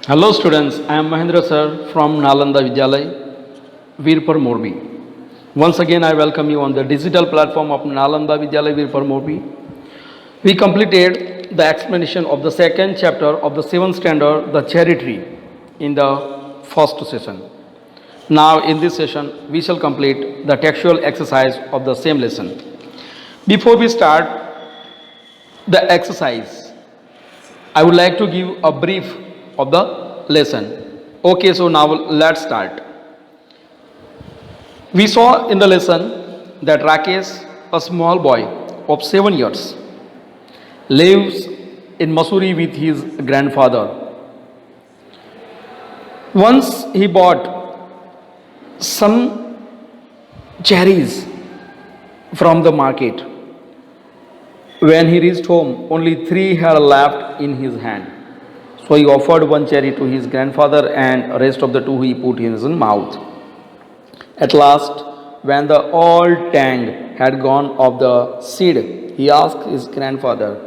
Hello students, I am Mahendra sir from Nalanda Vidyalay, Virpur Morbi. Once again I welcome you on the digital platform of Nalanda Vidyalay Virpur Morbi. We completed the explanation of the second chapter of the 7th standard, the cherry tree, in the first session. Now in this session we shall complete the textual exercise of the same lesson. Before we start the exercise, I would like to give a brief of the lesson. Okay, so now let's start. We saw in the lesson that Rakesh, a small boy of 7 years, lives in Mussoorie with his grandfather. Once he bought some cherries from the market. When he reached home, only 3 had left in his hand. So he offered one cherry to his grandfather and rest of the 2 he put in his mouth. At last, when the old tang had gone of the seed, he asked his grandfather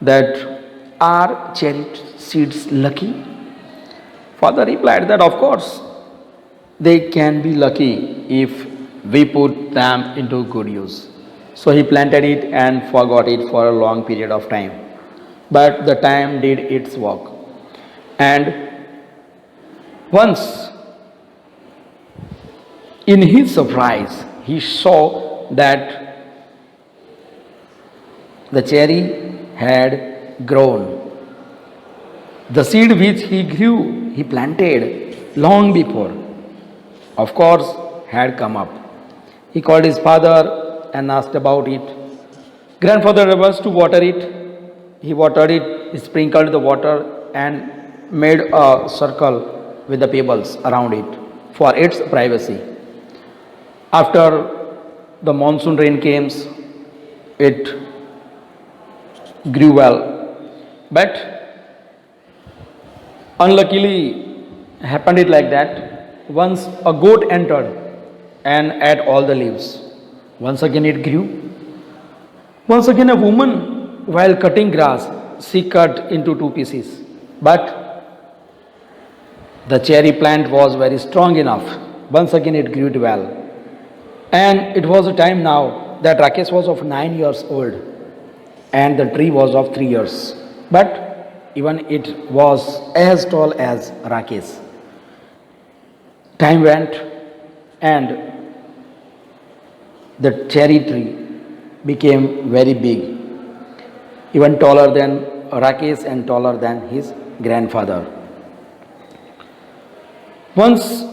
that, "Are cherry seeds lucky?" Father replied that of course they can be lucky if we put them into good use. So he planted it and forgot it for a long period of time. But the time did its work. And once, in his surprise, he saw that the cherry had grown. The seed which he planted long before, of course, had come up. He called his father and asked about it. Grandfather was to water it. He watered it, he sprinkled the water and made a circle with the pebbles around it for its privacy. After the monsoon rain came, it grew well. But unluckily happened it like that. Once a goat entered and ate all the leaves. Once again it grew. Once again a woman, while cutting grass, she cut into 2 pieces. But the cherry plant was very strong enough. Once again it grew well. And it was a time now that Rakesh was of 9 years old and the tree was of 3 years. But even it was as tall as Rakesh. Time went and the cherry tree became very big, even taller than Rakesh and taller than his grandfather. Once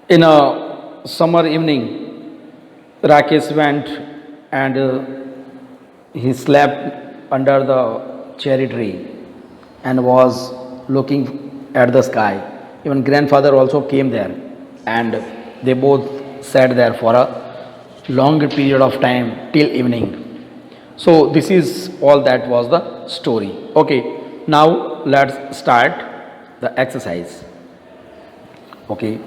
in a summer evening, Rakesh went and he slept under the cherry tree and was looking at the sky. Even grandfather also came there and they both sat there for a longer period of time till evening. So this is all that was the story. Okay, now let's start the exercise. Okay.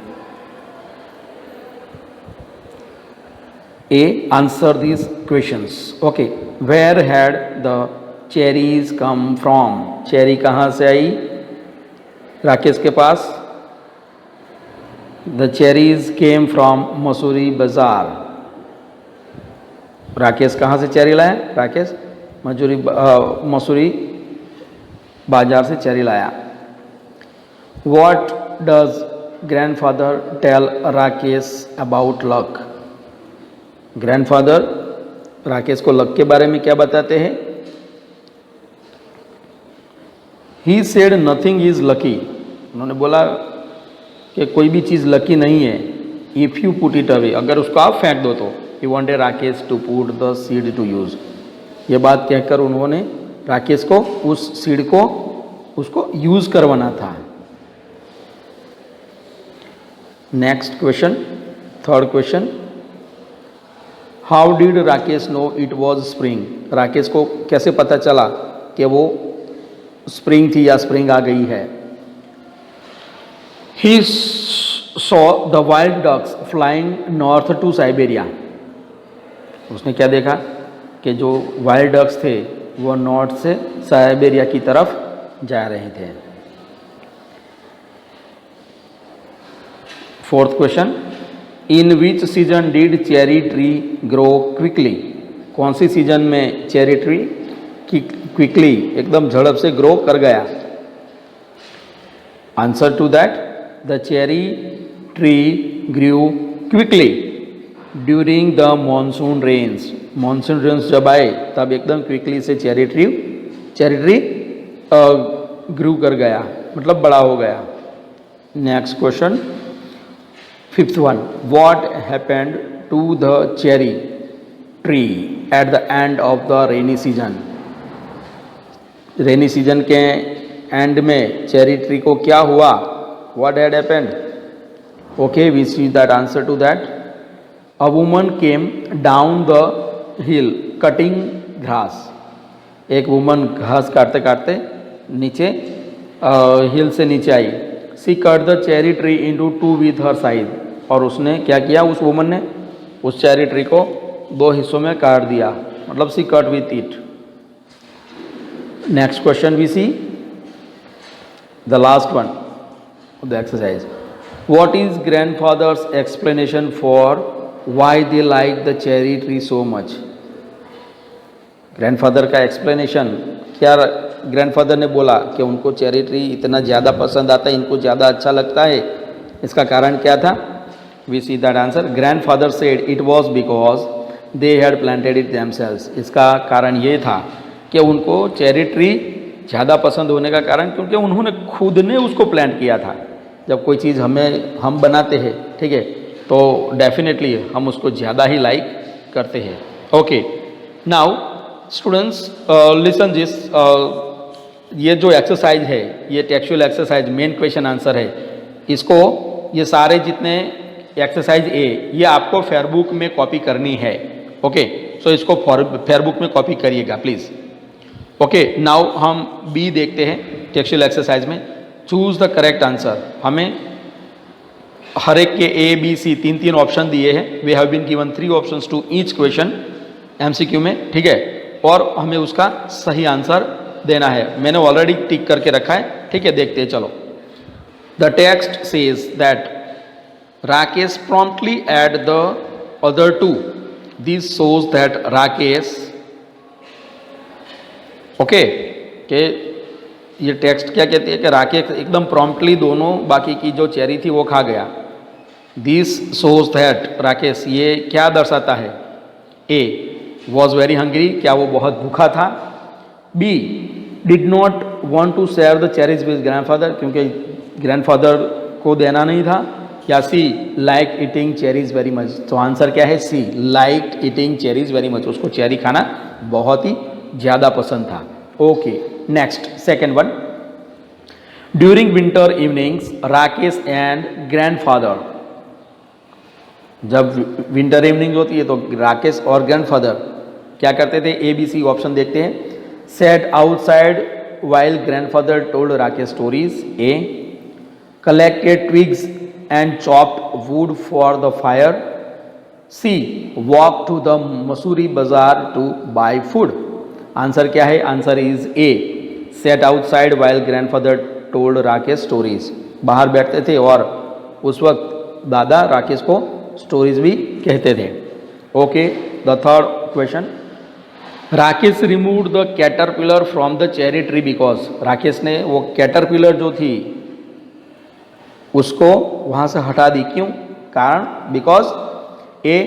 A, answer these questions. Okay, where had the cherries come from? Cherry कहाँ से आई राकेश के पास? The cherries came from Mussoorie Bazaar. Rakesh कहाँ से cherry लाया? राकेश मसूरी बाजार से cherry लाया. What does grandfather tell Rakesh about luck? Grandfather Rakesh को लक के बारे में क्या बताते हैं? He said nothing is lucky. उन्होंने बोला कि कोई भी चीज़ लकी नहीं है. If you put it away, अगर उसको आप फेंक दो तो. He wanted Rakesh to put the seed to use. ये बात कहकर उन्होंने राकेश को उस सीड को उसको यूज करवाना था. Next question, third question. How did Rakesh know it was spring? Rakesh को कैसे पता चला कि वो स्प्रिंग थी या स्प्रिंग आ गई है? He saw the wild ducks flying north to Siberia. उसने क्या देखा कि जो वाइल्ड डक्स थे वो नॉर्थ से साइबेरिया की तरफ जा रहे थे। Fourth question, in which season did cherry tree grow quickly? कौन सी सीजन में चेरी ट्री क्विकली एकदम झड़प से ग्रो कर गया? Answer to that, the cherry tree grew quickly during the monsoon rains. Monsoon rains जब आए तब एकदम क्विकली से चेरी ट्री ग्रू कर गया, मतलब बड़ा हो गया। Next question, fifth one, what happened to the cherry tree at the end of the rainy season? Rainy season के एंड में चेरी ट्री को क्या हुआ? What had happened? Okay, we see that answer to that, a woman came down the hill cutting घास। एक woman घास काटते काटते नीचे हिल से नीचे आई। She cut the cherry tree into two with her side, और उसने क्या किया, उस वुमन ने उस चेरी ट्री को दो हिस्सों में काट दिया, मतलब she cut with it. Next question we see the last one the exercise, what is grandfather's explanation for why they like the cherry tree so much? Grandfather का एक्सप्लेनेशन क्या? ग्रैंडफादर ने बोला कि उनको चेरी ट्री इतना ज़्यादा पसंद आता है, इनको ज़्यादा अच्छा लगता है, इसका कारण क्या था? We see that answer, grandfather said it was because they had planted it themselves. इसका कारण ये था कि उनको चेरी ट्री ज़्यादा पसंद होने का कारण क्योंकि उन्होंने खुद ने उसको प्लांट किया था। जब कोई चीज़ हम बनाते हैं, ठीक है, तो डेफिनेटली हम उसको ज़्यादा ही लाइक करते हैं। Okay, now students listen this, ये जो एक्सरसाइज है, ये textual exercise main question answer है। इसको, ये सारे जितने एक्सरसाइज ए, ये आपको फेयरबुक में कॉपी करनी है। ओके, सो इसको फेयरबुक में कॉपी करिएगा प्लीज़। ओके, नाउ हम बी देखते हैं टेक्सचुअल एक्सरसाइज में। Choose the correct answer. हमें हर एक के ए बी सी तीन ऑप्शन दिए हैं। We have been given 3 options to each question MCQ में, ठीक है, और हमें उसका सही आंसर देना है। मैंने ऑलरेडी टिक करके रखा है, ठीक है, देखते हैं चलो। The text says that Rakesh promptly ate the other two, this shows that Rakesh, okay, के ये टेक्स्ट क्या कहती है कि राकेश एकदम प्रॉम्प्टली दोनों बाकी की जो चेरी थी वो खा गया। दिस शोज दैट राकेश, ये क्या दर्शाता है? ए, वॉज वेरी हंग्री, क्या वो बहुत भूखा था? B, did not want to share the cherries with grandfather, क्योंकि ग्रैंडफादर को देना नहीं था? या C, like eating cherries very much? तो आंसर क्या है? C, like eating cherries very much, उसको चेरी खाना बहुत ही ज़्यादा पसंद था। Okay, next second one, during winter evenings Rakesh and grandfather, जब विंटर इवनिंग होती है तो राकेश और ग्रैंडफादर क्या करते थे? ए बी सी ऑप्शन देखते हैं। Sat outside while grandfather told Rakesh stories. A, collected twigs and chopped wood for the fire. C, walk to the Mussoorie bazaar to buy food. Answer क्या है? Answer is A, sat outside while grandfather told Rakesh stories. बाहर बैठते थे और उस वक्त दादा राकेश को स्टोरीज भी कहते थे। Okay, the third question, Rakesh removed the caterpillar from the cherry tree because, Rakesh ने वो कैटरपिलर जो थी उसको वहाँ से हटा दी, क्यों? कारण, because A,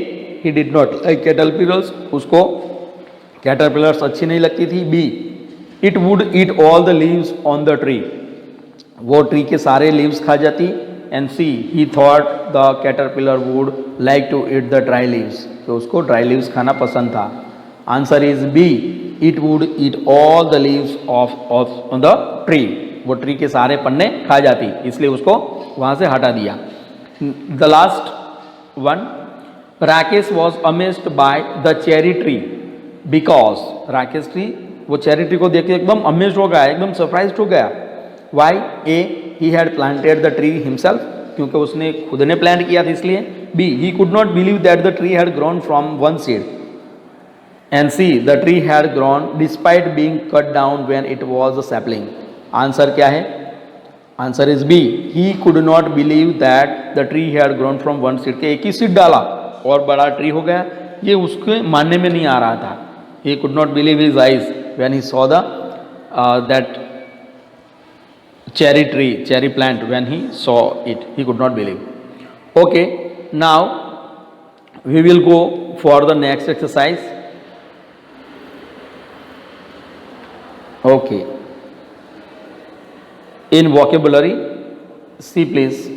he did not like caterpillars, उसको कैटरपिलर्स अच्छी नहीं लगती थी। B, it would eat all the leaves on the tree, वो ट्री के सारे लीव्स खा जाती। And C, he thought the caterpillar would like to eat the dry leaves, तो उसको ड्राई लीव्स खाना पसंद था। Answer is B, it would eat all the leaves off on the tree, वो ट्री के सारे पन्ने खा जाती, इसलिए उसको वहाँ से हटा दिया। The last one, Rakesh was amazed by the cherry tree because, Rakesh tree वो चेरी ट्री को देख के एकदम अमेज्ड हो गया, एकदम सरप्राइज्ड हो गया। Why? A, he had planted the tree himself, क्योंकि उसने खुद ने प्लांट किया था इसलिए। B, he could not believe that the tree had grown from one seed. And C, the tree had grown despite being cut down when it was a sapling. Answer क्या है? Answer is B, he could not believe that the tree had grown from one seed, के एक ही seed डाला और बड़ा tree हो गया, ये उसके मानने में नहीं आ रहा था. ही could not believe his eyes when he saw the that cherry plant, when he saw it, he could not believe. Okay, now we will go for the next exercise. Okay, in vocabulary, see please,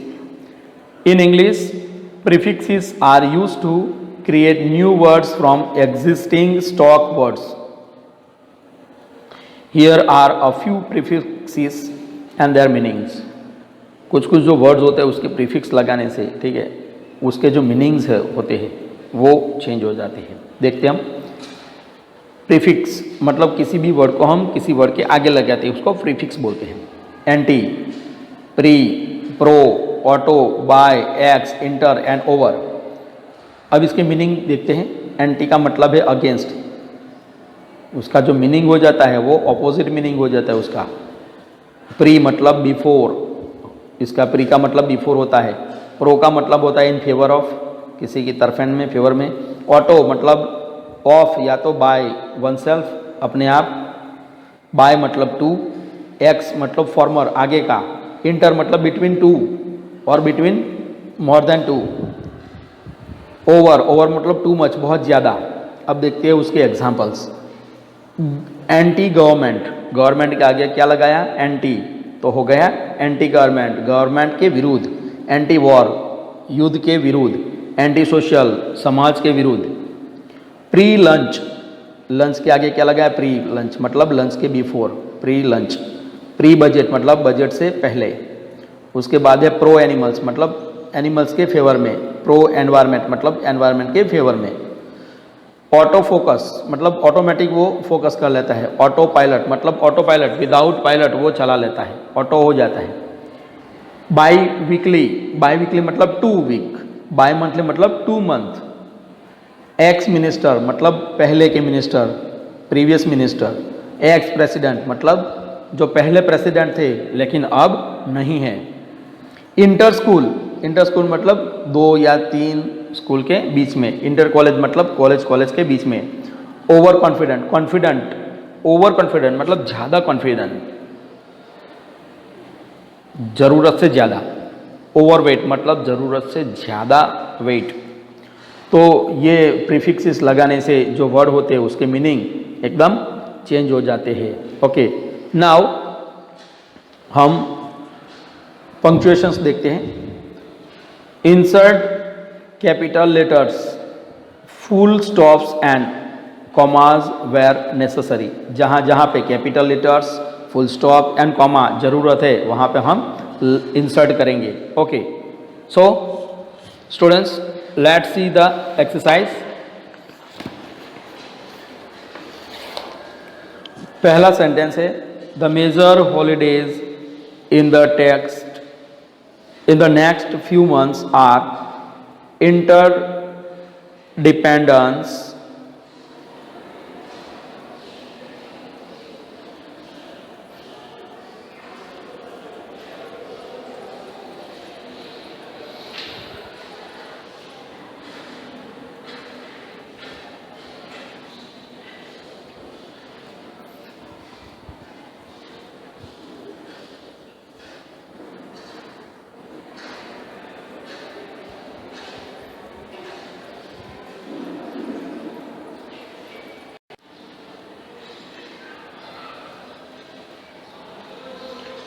in English prefixes are used to create new words from existing stock words. Here are a few prefixes and their meanings. कुछ कुछ जो words होते हैं उसके prefix लगाने से, ठीक है, उसके जो मीनिंग्स है होते हैं वो चेंज हो जाते हैं. देखते हैं हम. प्रीफिक्स मतलब किसी भी वर्ड को हम किसी वर्ड के आगे लगाते हैं उसको प्रीफिक्स बोलते हैं. Anti, pre, pro, auto, bi, ex, inter and over. अब इसके मीनिंग देखते हैं. एंटी का मतलब है अगेंस्ट, उसका जो मीनिंग हो जाता है वो ऑपोजिट मीनिंग हो जाता है उसका. प्री मतलब बिफोर, इसका प्री का मतलब बिफोर होता है. प्रो का मतलब होता है इन फेवर ऑफ, किसी की तरफेंड में, फेवर में. ऑटो मतलब ऑफ या तो बाय वन सेल्फ, अपने आप. बाय मतलब टू. एक्स मतलब फॉर्मर, आगे का. इंटर मतलब बिटवीन टू और between more than two. Over, over मतलब टू मच, बहुत ज़्यादा. अब देखते हैं उसके एग्जाम्पल्स. एंटी गवर्नमेंट, गवर्नमेंट के आगे क्या लगाया? एंटी, तो हो गया एंटी गवर्नमेंट, गवर्नमेंट के विरुद्ध. एंटी वॉर, युद्ध के विरुद्ध. एंटी सोशल, समाज के विरुद्ध. प्री लंच, लंच के आगे क्या लगाया? प्री लंच मतलब लंच के before, pre lunch. Pre budget मतलब बजट से पहले. उसके बाद है प्रो एनिमल्स मतलब एनिमल्स के फेवर में. प्रो एनवायरमेंट मतलब एनवायरमेंट के फेवर में. ऑटो फोकस मतलब ऑटोमेटिक वो फोकस कर लेता है. ऑटो पायलट मतलब ऑटो पायलट, विदाउट पायलट वो चला लेता है, ऑटो हो जाता है. बाई वीकली, बाई वीकली मतलब टू वीक. बाई मंथली मतलब टू मंथ. एक्स मिनिस्टर मतलब पहले के minister, previous minister. Ex president मतलब जो पहले प्रेसिडेंट थे लेकिन अब नहीं है. इंटर स्कूल, इंटर स्कूल मतलब दो या तीन स्कूल के बीच में. इंटर कॉलेज मतलब कॉलेज के बीच में. Over confident, confident, over confident मतलब ज़्यादा कॉन्फिडेंट, ज़रूरत से ज़्यादा. ओवरवेट मतलब ज़रूरत से ज़्यादा वेट. तो ये प्रीफिक्सेस लगाने से जो वर्ड होते हैं उसके मीनिंग एकदम चेंज हो जाते हैं. ओके, नाउ हम पंक्चुएशंस देखते हैं. Insert capital letters, full stops and commas where necessary. जहाँ जहाँ पे capital letters, full stop and comma जरूरत है वहाँ पे हम इंसर्ट करेंगे. Okay, so students let's see the exercise. पहला सेंटेंस है the major holidays in the text in the next few months are interdependence,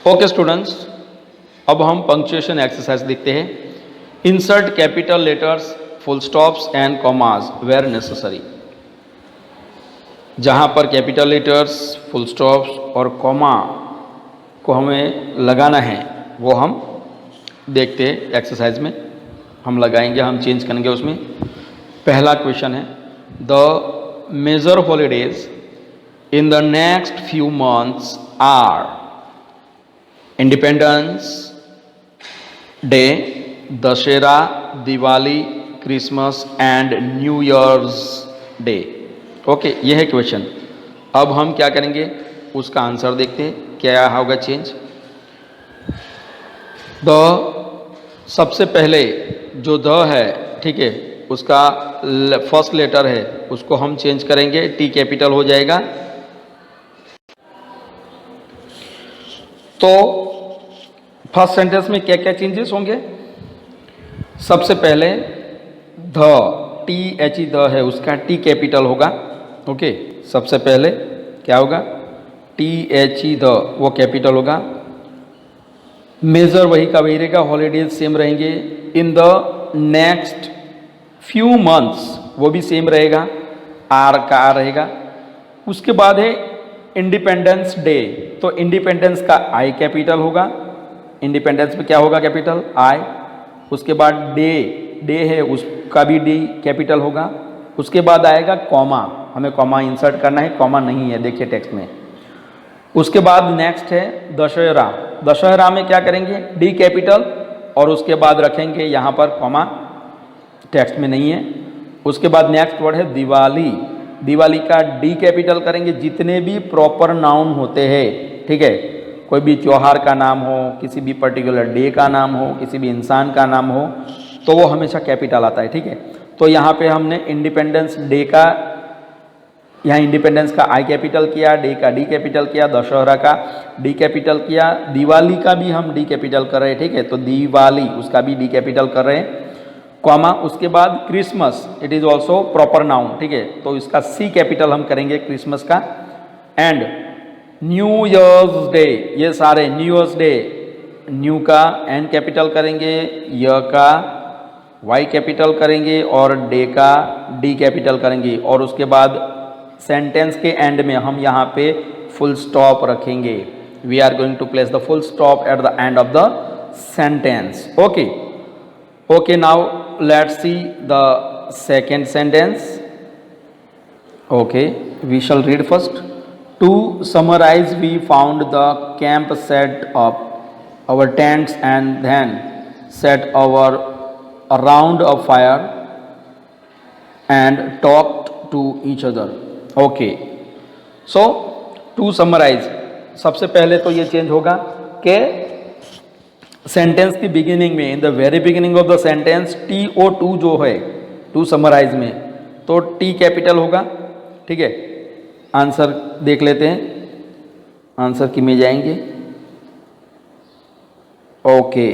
okay students, अब हम पंक्चुएशन एक्सरसाइज देखते हैं. Insert capital letters, full stops and commas where necessary. जहाँ पर capital letters, full stops और comma को हमें लगाना है वो हम देखते हैं एक्सरसाइज में. हम लगाएंगे, हम चेंज करेंगे उसमें. पहला क्वेश्चन है the major holidays in the next few months are Independence Day, Dussehra, Diwali, Christmas and New Year's Day. Okay, ये है क्वेश्चन. अब हम क्या करेंगे, उसका आंसर देखते हैं क्या होगा चेंज। द, सबसे पहले जो द है, ठीक है, उसका फर्स्ट लेटर है उसको हम चेंज करेंगे, टी कैपिटल हो जाएगा। तो फर्स्ट सेंटेंस में क्या क्या चेंजेस होंगे? सबसे पहले ध, टी एच ई द है, उसका टी कैपिटल होगा। ओके, सबसे पहले क्या होगा? टी एच ई द, वो कैपिटल होगा। मेजर वही का वही रहेगा, हॉलीडेज सेम रहेंगे। इन द नेक्स्ट फ्यू मंथ्स, वो भी सेम रहेगा, आर का आर रहेगा। उसके बाद है इंडिपेंडेंस डे, तो इंडिपेंडेंस का आई कैपिटल होगा। इंडिपेंडेंस में क्या होगा? Capital I. उसके बाद डे, डे है उसका भी डी कैपिटल होगा। उसके बाद आएगा कॉमा, हमें कॉमा इंसर्ट करना है, कॉमा नहीं है देखिए टेक्स्ट में। उसके बाद नेक्स्ट है दशहरा, दशहरा में क्या करेंगे? डी कैपिटल, और उसके बाद रखेंगे यहाँ पर कॉमा, टेक्स्ट में नहीं है। उसके बाद नेक्स्ट वर्ड है दिवाली, दिवाली का डी कैपिटल करेंगे। जितने भी प्रॉपर नाउन होते हैं, ठीक है, कोई भी त्योहार का नाम हो, किसी भी पर्टिकुलर डे का नाम हो, किसी भी इंसान का नाम हो, तो वो हमेशा कैपिटल आता है, ठीक है। तो यहाँ पे हमने इंडिपेंडेंस डे का, यहाँ इंडिपेंडेंस का आई कैपिटल किया, डे का डी कैपिटल किया, दशहरा का डी कैपिटल किया, दिवाली का भी हम डी कैपिटल कर रहे हैं, ठीक है, तो दिवाली उसका भी डी कैपिटल कर रहे हैं, कॉमा। उसके बाद Christmas, it is also proper noun, ठीक है, तो इसका सी कैपिटल हम करेंगे क्रिसमस का। एंड न्यू ईयर्स डे, ये सारे न्यू ईयर्स डे, न्यू का एन कैपिटल करेंगे, य का वाई कैपिटल करेंगे, और डे का डी कैपिटल करेंगे। और उसके बाद सेंटेंस के एंड में हम यहाँ पे फुल स्टॉप रखेंगे। We are going to place the full stop at the end of the sentence. Okay, okay, now let's see the second sentence. Okay, we shall read first. To summarize, we found the camp, set up our tents, and then set around a fire and talked to each other. Okay, so to summarize, सबसे पहले तो ये change होगा कि sentence की beginning में, in the very beginning of the sentence, TO2 जो है टू समराइज में, तो टी कैपिटल होगा, ठीक है। आंसर देख लेते हैं, आंसर की में जाएंगे। ओके,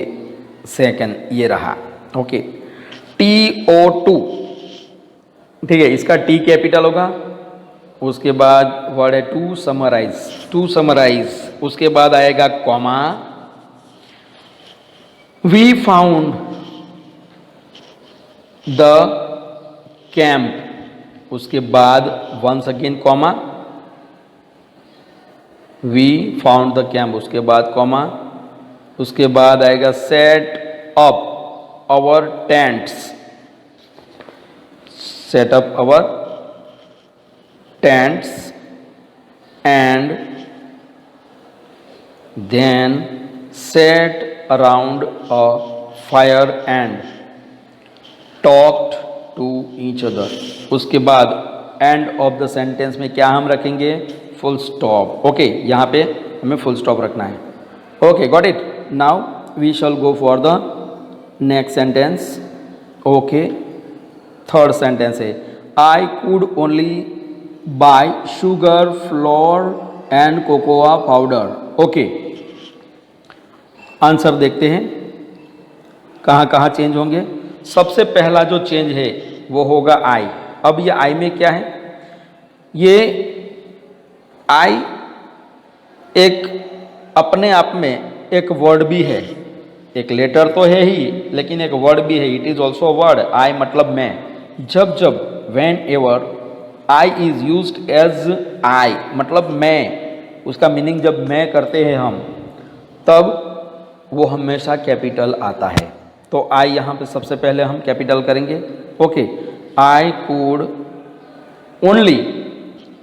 सेकंड ये रहा। ओके, TO2, ठीक है, इसका टी कैपिटल होगा। उसके बाद वर्ड है टू समराइज, टू समराइज, उसके बाद आएगा comma. We found the camp, उसके बाद once again comma, we found the camp, उसके बाद कॉमा, उसके बाद आएगा set up our tents, set up our tents, and then set around a fire and talked to each other. उसके बाद and of the sentence में क्या हम रखेंगे? Full stop. ओके, यहाँ पे हमें फुल स्टॉप रखना है। Okay, got it. Now we shall go for the next sentence. Okay, third sentence है I could only buy sugar, flour and cocoa powder. Okay, answer देखते हैं कहाँ कहाँ चेंज होंगे। सबसे पहला जो चेंज है वो होगा आई। अब ये आई में क्या है? ये आई एक अपने आप में एक वर्ड भी है, एक लेटर तो है ही, लेकिन एक वर्ड भी है। It is also word. I मतलब मैं। जब जब whenever I is used as I मतलब मैं, उसका मीनिंग जब मैं करते हैं हम, तब वो हमेशा कैपिटल आता है। तो आई यहाँ पे सबसे पहले हम कैपिटल करेंगे। Okay, I could only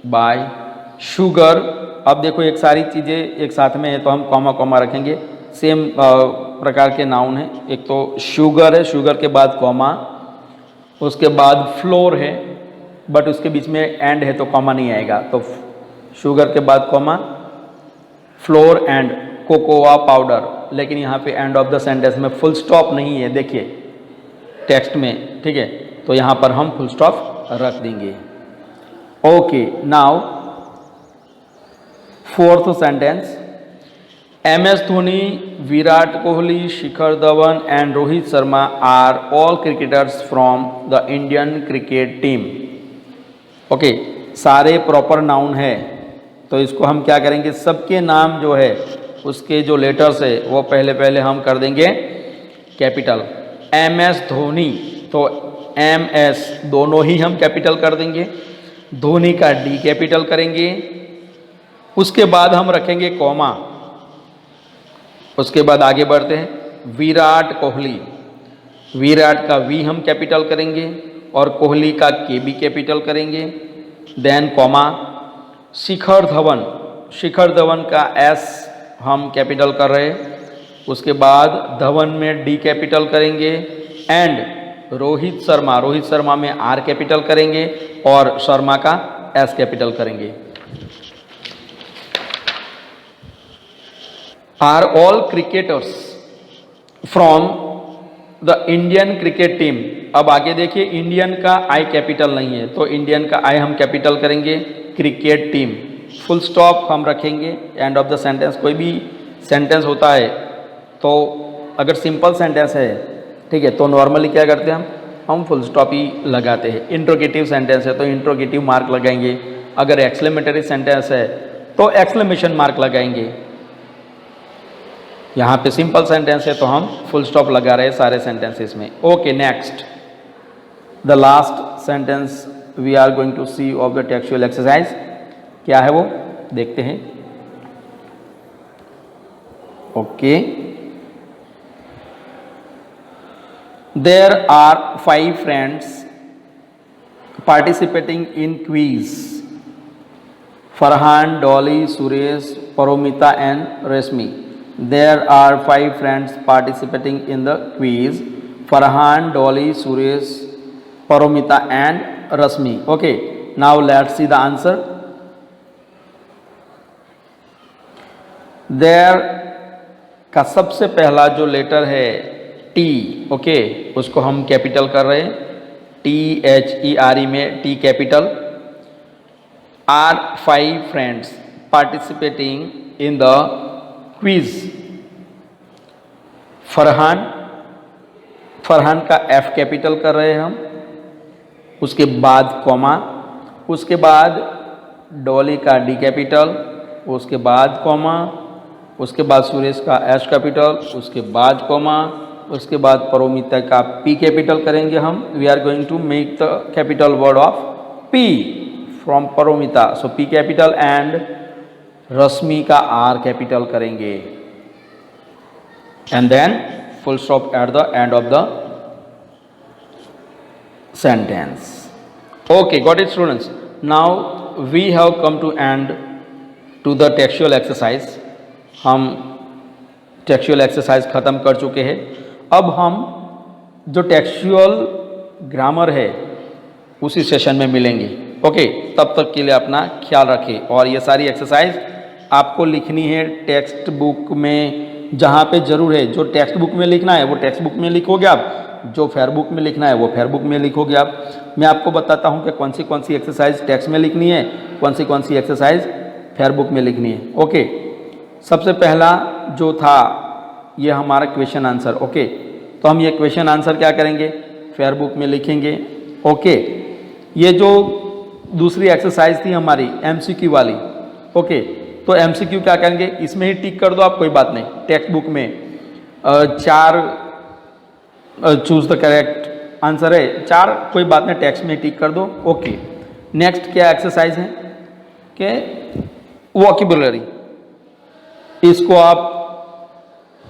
buy sugar. अब देखो एक सारी चीज़ें एक साथ में है तो हम कॉमा कॉमा रखेंगे। सेम प्रकार के नाउन है। एक तो शुगर है, शुगर के बाद कॉमा, उसके बाद फ्लोर है, बट उसके बीच में एंड है तो कॉमा नहीं आएगा। तो शुगर के बाद comma, floor and cocoa powder, लेकिन यहाँ पे एंड ऑफ द सेंटेंस में फुल स्टॉप नहीं है, देखिए टेक्स्ट में, ठीक है, तो यहाँ पर हम फुल स्टॉप रख देंगे। Okay, now fourth sentence, MS Dhoni, Virat Kohli, Shikhar Dhawan and Rohit Sharma are all cricketers from the Indian cricket team. Okay, सारे प्रॉपर नाउन है, तो इसको हम क्या करेंगे, सबके नाम जो है उसके जो लेटर्स है वो पहले हम कर देंगे कैपिटल। MS धोनी, तो MS दोनों ही हम कैपिटल कर देंगे, धोनी का D कैपिटल करेंगे, उसके बाद हम रखेंगे कॉमा, उसके बाद आगे बढ़ते हैं। विराट कोहली, विराट का V हम कैपिटल करेंगे और कोहली का K भी कैपिटल करेंगे, देन कॉमा। शिखर धवन, शिखर धवन का S हम कैपिटल कर रहे हैं, उसके बाद धवन में D कैपिटल करेंगे एंड रोहित शर्मा, रोहित शर्मा में R कैपिटल करेंगे और शर्मा का S कैपिटल करेंगे। Are all cricketers from the Indian cricket team. अब आगे देखिए, इंडियन का I कैपिटल नहीं है, तो इंडियन का I हम कैपिटल करेंगे, क्रिकेट टीम, फुल स्टॉप हम रखेंगे एंड ऑफ द सेंटेंस। कोई भी सेंटेंस होता है तो अगर सिंपल सेंटेंस है, ठीक है, तो नॉर्मली क्या करते हैं हम फुल स्टॉप ही लगाते हैं। इंट्रोगेटिव सेंटेंस है तो इंट्रोगेटिव मार्क लगाएंगे, अगर एक्सक्लेमेटरी सेंटेंस है तो एक्सक्लेमेशन मार्क लगाएंगे। यहाँ पे सिंपल सेंटेंस है तो हम फुल स्टॉप लगा रहे हैं सारे सेंटेंसेस में। Okay, next the last sentence we are going to see of the textual exercise, क्या है वो देखते हैं। Okay, there are 5 friends participating in quiz, Farhan, Dolly, Suresh, Paromita and Rashmi. There are 5 friends participating in the quiz, Farhan, Dolly, Suresh, Paromita and Rashmi. Okay, now let's see the answer. There का सबसे पहला जो letter है T, okay, उसको हम capital कर रहे हैं, THERE में T capital. Are 5 friends participating in the quiz, Farhan, Farhan का F कैपिटल कर रहे हैं हम, उसके बाद कॉमा, उसके बाद डॉली का D कैपिटल, उसके बाद कॉमा, उसके बाद सुरेश का S कैपिटल, उसके बाद कॉमा, उसके बाद परोमिता का P कैपिटल करेंगे हम। We are going to make the capital word of P from Paromita, so P capital and Rashmi का R कैपिटल करेंगे and then full stop at the end of the sentence. Okay, got it students, now we have come to and to the textual exercise. हम textual exercise ख़त्म कर चुके हैं। अब हम जो टेक्सचुअल ग्रामर है उसी सेशन में मिलेंगे। ओके, तब तक के लिए अपना ख्याल रखें। और ये सारी एक्सरसाइज आपको लिखनी है टेक्स्ट बुक में, जहाँ पे ज़रूर है। जो टेक्स्ट बुक में लिखना है वो टेक्स्ट बुक में लिखोगे आप, जो फेयर बुक में लिखना है वो फेयर बुक में लिखोगे आप। मैं आपको बताता हूँ कि कौन सी एक्सरसाइज टेक्स्ट में लिखनी है, कौन सी एक्सरसाइज फेयर बुक में लिखनी है। ओके, सबसे पहला जो था ये हमारा क्वेश्चन आंसर। ओके, तो हम ये क्वेश्चन आंसर क्या करेंगे, फेयर बुक में लिखेंगे। ओके, ये जो दूसरी एक्सरसाइज थी हमारी MCQ वाली, ओके, तो MCQ क्या करेंगे, इसमें ही टिक कर दो आप, कोई बात नहीं। टेक्स्ट बुक में 4 चूज द करेक्ट आंसर है, 4, कोई बात नहीं, टेक्स्ट में टिक कर दो। ओके, नेक्स्ट क्या एक्सरसाइज है कि वोकैबुलरी, इसको आप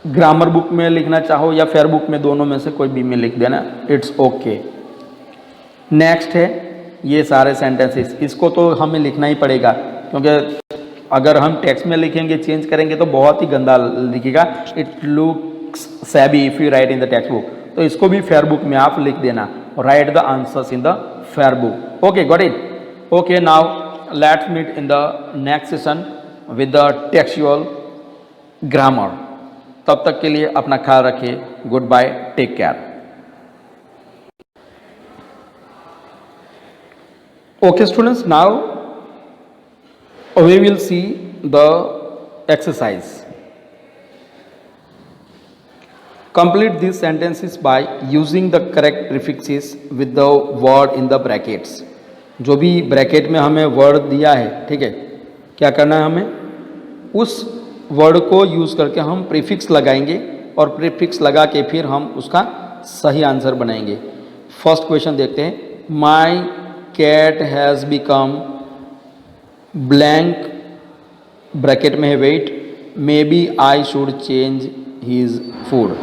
ग्रामर बुक में लिखना चाहो या फेयर बुक में, दोनों में से कोई भी में लिख देना, इट्स ओके। नेक्स्ट है ये सारे सेंटेंसेस, इसको तो हमें लिखना ही पड़ेगा, क्योंकि अगर हम टेक्स्ट में लिखेंगे, चेंज करेंगे तो बहुत ही गंदा लिखेगा। It looks shabby if you write in the textbook, तो इसको भी फेयर बुक में आप लिख देना, write the answers in the fair book. Okay, got it. Okay, now let's meet in the next session with the textual grammar. तब तक के लिए अपना ख्याल रखिए। Goodbye, take care. Okay students, now we will see the exercise. Complete these sentences by using the correct prefixes with the word in the brackets. जो भी bracket में हमें वर्ड दिया है, ठीक है, क्या करना है हमें उस वर्ड को यूज़ करके हम प्रीफिक्स लगाएंगे और प्रीफिक्स लगा के फिर हम उसका सही आंसर बनाएंगे। फर्स्ट क्वेश्चन देखते हैं। My cat has become blank, bracket में है wait, maybe I should change his food.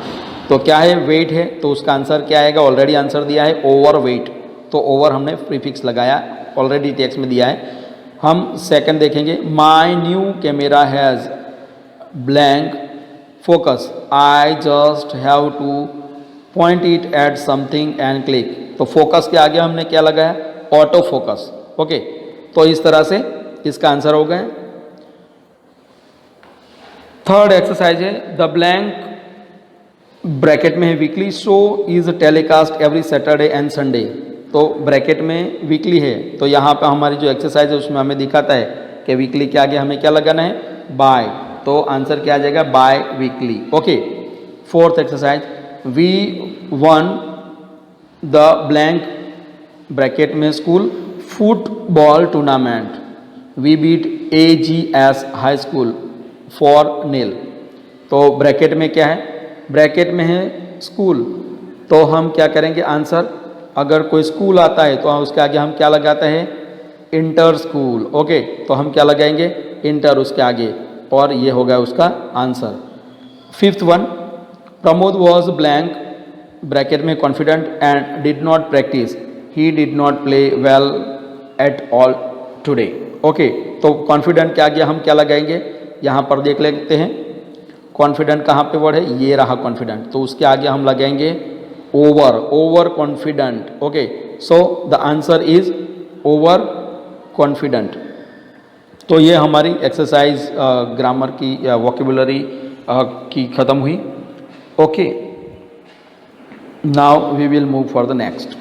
तो क्या है, वेट है, तो उसका आंसर क्या आएगा, ऑलरेडी आंसर दिया है ओवर वेट, तो ओवर हमने प्रीफिक्स लगाया, ऑलरेडी टेक्स्ट में दिया है। हम सेकंड देखेंगे। My new camera has blank focus, I just have two point it at something and click. तो फोकस के आगे हमने क्या लगाया, ऑटो फोकस। ओके, तो इस तरह से इसका आंसर हो गया। थर्ड एक्सरसाइज है द ब्लैंक, ब्रैकेट में है weekly show is telecast every Saturday and Sunday. तो ब्रैकेट में वीकली है, तो यहाँ पे हमारी जो एक्सरसाइज है उसमें हमें दिखाता है कि वीकली के आगे हमें क्या लगाना है, बाय, तो आंसर क्या आ जाएगा, by weekly. Okay, fourth exercise. We won the blank, bracket में school football tournament, we beat AGS high school for nil. तो ब्रैकेट में क्या है, ब्रैकेट में है स्कूल, तो हम क्या करेंगे आंसर, अगर कोई स्कूल आता है तो उसके आगे हम क्या लगाते हैं, इंटर स्कूल। ओके, तो हम क्या लगाएंगे, इंटर उसके आगे, और ये हो गया उसका answer. Fifth one, Pramod was blank, bracket में confident and did not practice, he did not play well at all today. Okay, तो कॉन्फिडेंट के आगे हम क्या लगाएंगे, यहाँ पर देख लेते हैं कॉन्फिडेंट कहाँ पे वर्ड है, ये रहा कॉन्फिडेंट, तो उसके आगे हम लगाएंगे over, over confident. Okay, so the answer is over confident. तो ये हमारी एक्सरसाइज ग्रामर की या वोकेबुलरी की ख़त्म हुई। Okay, now we will move for the next.